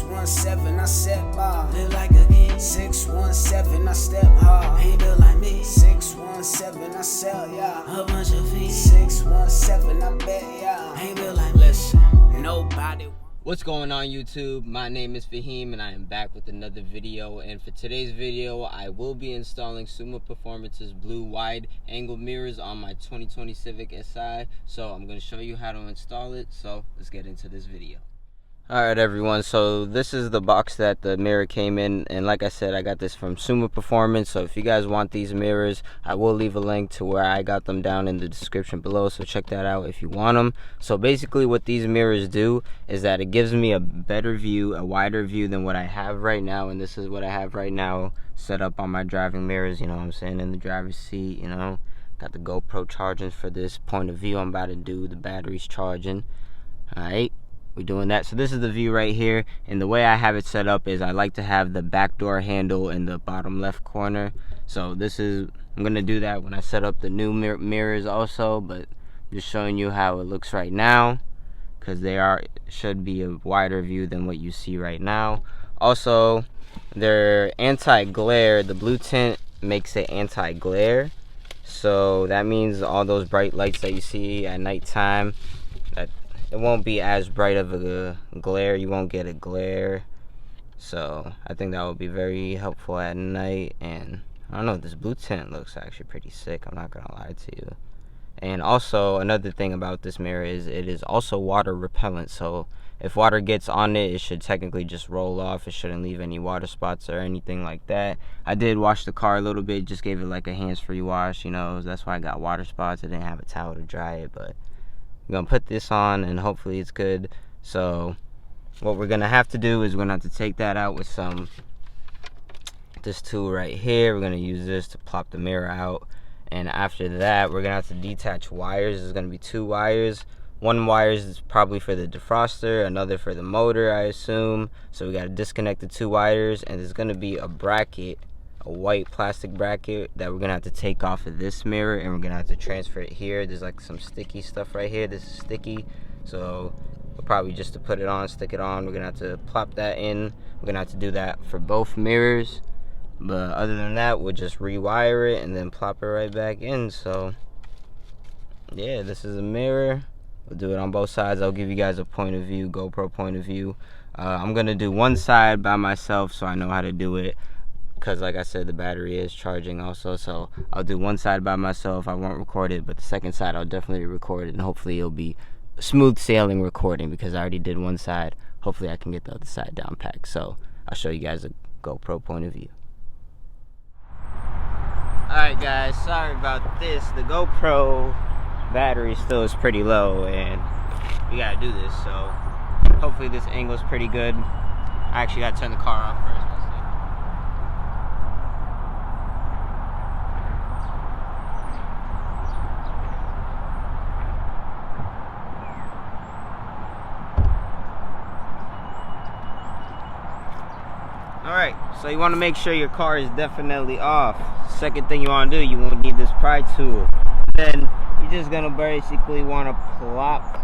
617, I set bar. Live like a king. 617, I step hard. Ain't built like me. 617, I sell y'all a bunch of feet. 617, I bet y'all ain't built like me. Listen, nobody. What's going on YouTube? My name is Fahim and I am back with another video, and for today's video I will be installing Suma Performace's blue wide angle mirrors on my 2020 Civic Si. So I'm going to show you how to install it, so let's get into this video. Alright everyone, so this is the box that the mirror came in, and like I said, I got this from Suma Performance. So if you guys want these mirrors, I will leave a link to where I got them down in the description below, so check that out if you want them. So basically what these mirrors do is that it gives me a better view, a wider view than what I have right now, and this is what I have right now set up on my driving mirrors, you know what I'm saying, in the driver's seat, you know. Got the GoPro charging for this point of view I'm about to do, the battery's charging. Alright. We're doing that. So this is the view right here, and the way I have it set up is I like to have the back door handle in the bottom left corner. So this is, I'm gonna do that when I set up the new mirrors also, but I'm just showing you how it looks right now, because should be a wider view than what you see right now. Also, they're anti-glare. The blue tint makes it anti-glare, so that means all those bright lights that you see at nighttime, it won't be as bright of a glare. You won't get a glare. So I think that will be very helpful at night. And I don't know, this blue tint looks actually pretty sick, I'm not gonna lie to you. And also another thing about this mirror is it is also water repellent. So if water gets on it, it should technically just roll off. It shouldn't leave any water spots or anything like that. I did wash the car a little bit, just gave it like a hands-free wash, you know. That's why I got water spots. I didn't have a towel to dry it, but I'm gonna put this on and hopefully it's good. So what we're gonna have to do is we're gonna have to take that out with this tool right here. We're gonna use this to plop the mirror out, and after that we're gonna have to detach wires. There's gonna be 2 wires. One wire is probably for the defroster, another for the motor, I assume. So we gotta disconnect the 2 wires, and there's gonna be a bracket, a white plastic bracket that we're gonna have to take off of this mirror, and we're gonna have to transfer it here. There's like some sticky stuff right here. This is sticky, so we'll probably just to put it on, stick it on. We're gonna have to plop that in. We're gonna have to do that for both mirrors, but other than that we'll just rewire it and then plop it right back in. So yeah, this is a mirror. We'll do it on both sides. I'll give you guys a point of view, GoPro point of view. I'm gonna do one side by myself so I know how to do it, because like I said, the battery is charging also. So I'll do one side by myself. I won't record it, but the second side I'll definitely record it, and hopefully it'll be smooth sailing recording, because I already did one side. Hopefully I can get the other side down packed. So I'll show you guys a GoPro point of view. Alright guys, sorry about this. The GoPro battery still is pretty low and we gotta do this, so hopefully this angle is pretty good. I actually gotta turn the car off first. Alright, so you want to make sure your car is definitely off. Second thing you want to do, you won't need this pry tool. Then you're just going to basically want to plop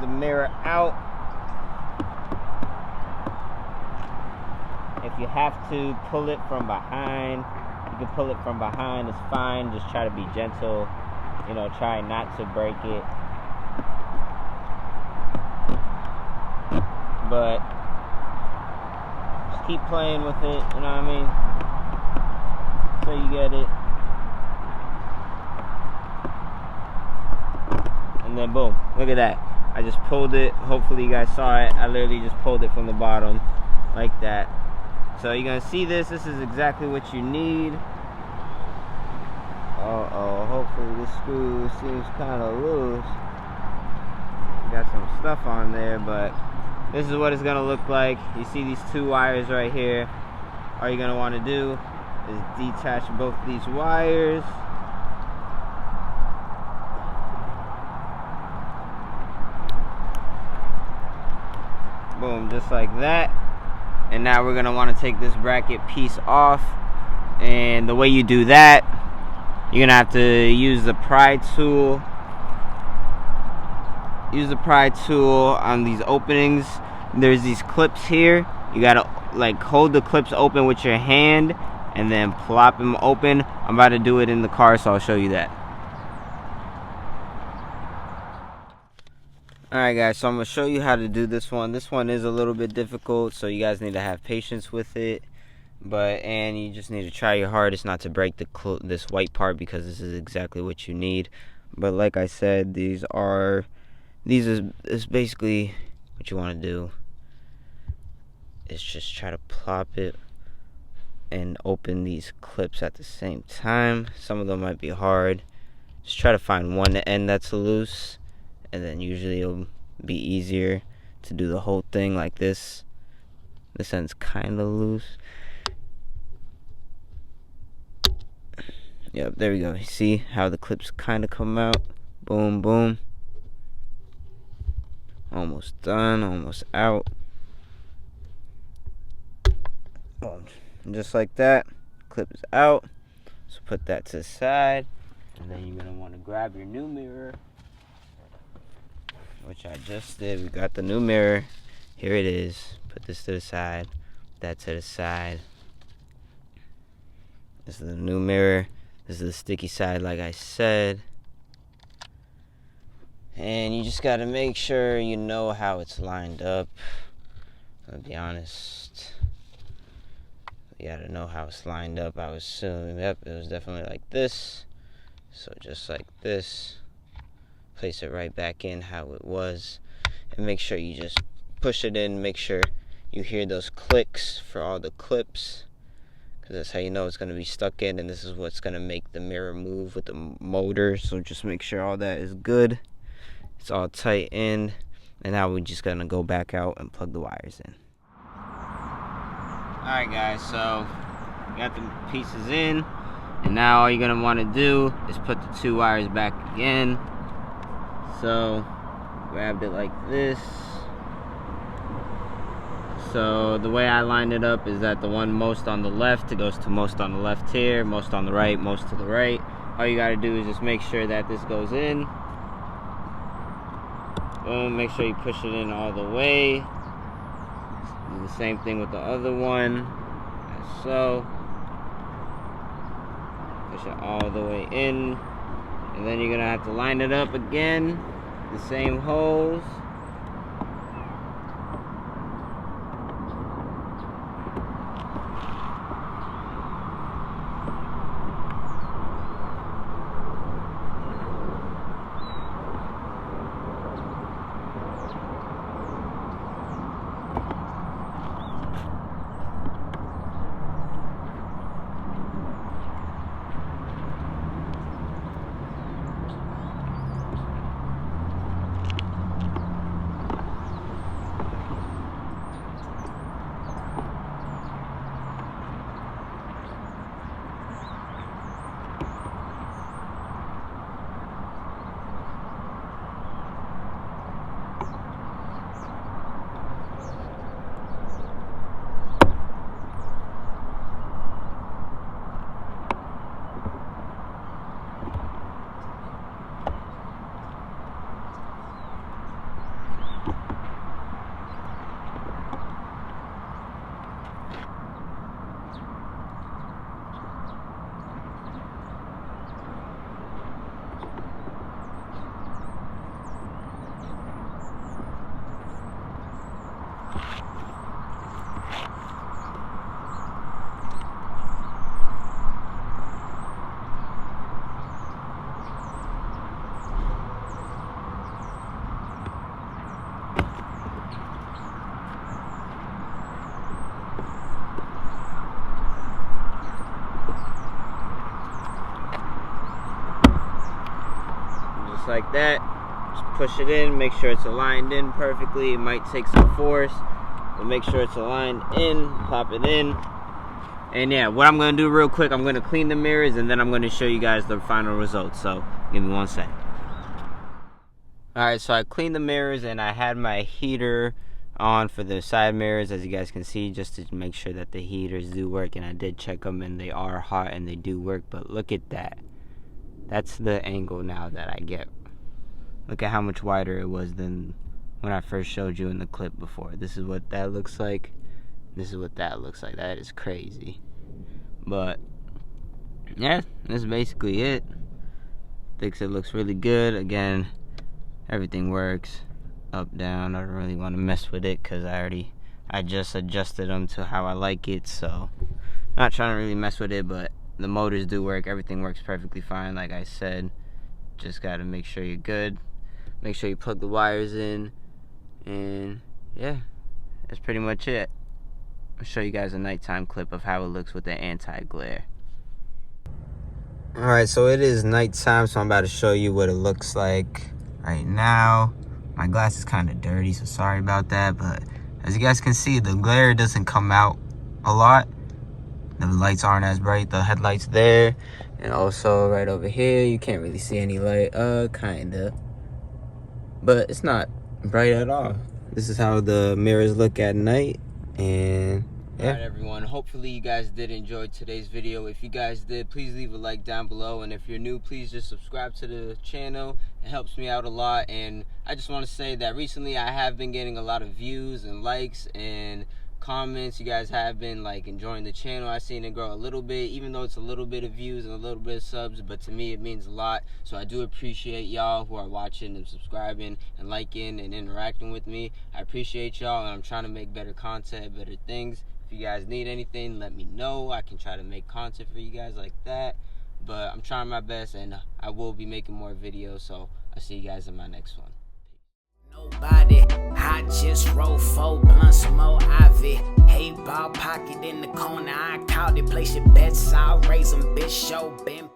the mirror out. If you have to pull it from behind, you can pull it from behind, it's fine. Just try to be gentle, you know, try not to break it. But keep playing with it, you know what I mean, so you get it, and then boom, look at that. I just pulled it. Hopefully you guys saw it. I literally just pulled it from the bottom like that. So you're gonna see this is exactly what you need. Hopefully this screw seems kind of loose. Got some stuff on there, but this is what it's gonna look like. You see these 2 wires right here. All you're gonna want to do is detach both these wires. Boom, just like that. And now we're gonna want to take this bracket piece off. And the way you do that, you're gonna have to use the pry tool. Use the pry tool on these openings. there's these clips here. You gotta like hold the clips open with your hand and then plop them open. I'm about to do it in the car, so I'll show you that. Alright guys, so I'm going to show you how to do this one. This one is a little bit difficult, so you guys need to have patience with it. And you just need to try your hardest not to break this white part, because this is exactly what you need. But like I said, these is basically what you want to do. Is just try to plop it and open these clips at the same time. Some of them might be hard. Just try to find one end that's loose, and then usually it'll be easier to do the whole thing like this. This end's kind of loose. Yep, there we go. You see how the clips kind of come out? Boom, boom. Almost done, almost out. Boom. Just like that. Clip is out. So put that to the side. And then you're going to want to grab your new mirror, which I just did. We got the new mirror. Here it is. Put this to the side. That to the side. This is the new mirror. This is the sticky side, like I said. And you just got to make sure you know how it's lined up. I'll be honest. You got to know how it's lined up. I was assuming, yep, it was definitely like this. So just like this. Place it right back in how it was, and make sure you just push it in. Make sure you hear those clicks for all the clips, because that's how you know it's going to be stuck in, and this is what's going to make the mirror move with the motor. So just make sure all that is good, it's all tight in, and now we're just going to go back out and plug the wires in. Alright guys, so we got the pieces in, and now all you're going to want to do is put the two wires back again. So, grabbed it like this. So, the way I lined it up is that the one most on the left, it goes to most on the left here, most on the right, most to the right. All you gotta do is just make sure that this goes in. Boom, make sure you push it in all the way. Do the same thing with the other one, as so. Push it all the way in. And then you're gonna have to line it up again, the same holes. Just like that. Just push it in, make sure it's aligned in perfectly. It might take some force, but make sure it's aligned in, pop it in. And yeah, what I'm gonna do real quick, I'm gonna clean the mirrors and then I'm gonna show you guys the final results. So give me 1 second. Alright, so I cleaned the mirrors and I had my heater on for the side mirrors, as you guys can see, just to make sure that the heaters do work. And I did check them and they are hot and they do work. But look at that. That's the angle now that I get. Look at how much wider it was than when I first showed you in the clip before. This is what that looks like. This is what that looks like. That is crazy. But yeah, that's basically it. Thinks it looks really good. Again, everything works up, down. I don't really want to mess with it because I just adjusted them to how I like it, so not trying to really mess with it. But the motors do work. Everything works perfectly fine, like I said. Just got to make sure you're good. Make sure you plug the wires in, and yeah, that's pretty much it. I'll show you guys a nighttime clip of how it looks with the anti-glare. Alright, so it is nighttime, so I'm about to show you what it looks like right now. My glass is kind of dirty, so sorry about that, but as you guys can see, the glare doesn't come out a lot. The lights aren't as bright. The headlights there, and also right over here, you can't really see any light, kinda, but it's not bright at all. This is how the mirrors look at night, and yeah. Alright everyone, hopefully you guys did enjoy today's video. If you guys did, please leave a like down below, and if you're new, please just subscribe to the channel. It helps me out a lot. And I just want to say that recently I have been getting a lot of views and likes and comments. You guys have been like enjoying the channel. I've seen it grow a little bit, even though it's a little bit of views and a little bit of subs, but to me it means a lot. So I do appreciate y'all who are watching and subscribing and liking and interacting with me. I appreciate y'all, and I'm trying to make better content, better things. If you guys need anything, let me know. I can try to make content for you guys like that, but I'm trying my best, and I will be making more videos. So I'll see you guys in my next one. Nobody, I just roll 4 blunts, more Ivy. Hey, ball pocket in the corner, I caught it. Place your bets, I'll raise them, bitch, show, been